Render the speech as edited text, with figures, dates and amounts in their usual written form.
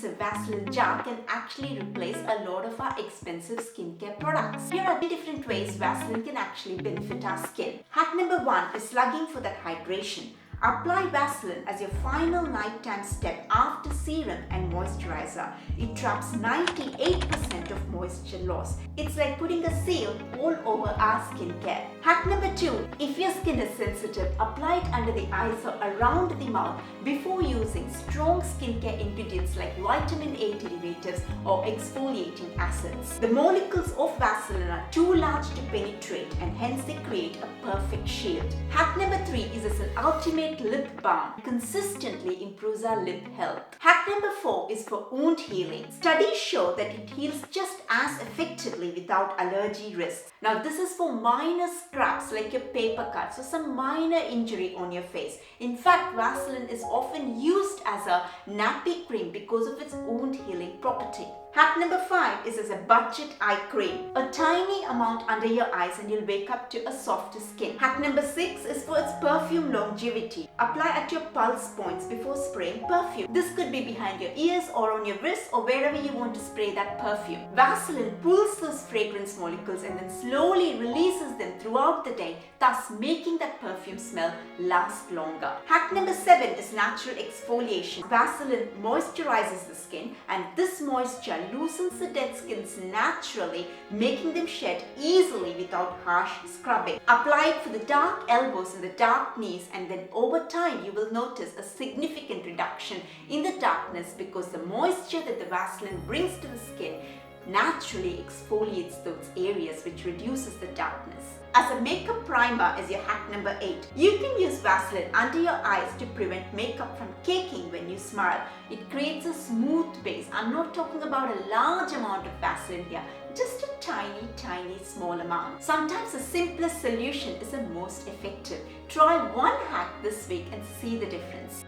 inexpensive Vaseline jar can actually replace a lot of our expensive skincare products. Here are 3 different ways Vaseline can actually benefit our skin. Hack number 1 is slugging for that hydration. Apply Vaseline as your final nighttime step after serum and moisturizer. It traps 98% of moisture loss. It's like putting a seal all over our skincare. Hack number 2. If your skin is sensitive, apply it under the eyes or around the mouth before using strong skincare ingredients like vitamin A derivatives or exfoliating acids. The molecules of Vaseline are too large to penetrate and hence they create a perfect shield. Hack number 3 is as an ultimate lip balm. It consistently improves our lip health. Hack number 4 is for wound healing. Studies show that it heals just as effectively without allergy risks. Now this is for minor scrapes like your paper cuts or some minor injury on your face. In fact, Vaseline is often used as a nappy cream because of its wound healing property. Hack number 5 is as a budget eye cream. A tiny amount under your eyes and you'll wake up to a softer skin. Hack number 6 is for its perfume longevity. Apply at your pulse points before spraying perfume. This could be behind your ears or on your wrists or wherever you want to spray that perfume. Vaseline pulls those fragrance molecules and then slowly releases them throughout the day, thus making that perfume smell last longer. Hack number 7 is natural exfoliation. Vaseline moisturizes the skin and this moisture loosens the dead skins naturally, making them shed easily without harsh scrubbing. Apply it for the dark elbows and the dark knees, and then over time you will notice a significant reduction in the darkness because the moisture that the Vaseline brings to the skin naturally exfoliates those areas, which reduces the darkness. As a makeup primer is your hack number 8. You can use Vaseline under your eyes to prevent makeup from caking when you smile. It creates a smooth base. I'm not talking about a large amount of Vaseline here, just a tiny small amount. Sometimes the simplest solution is the most effective. Try one hack this week and see the difference.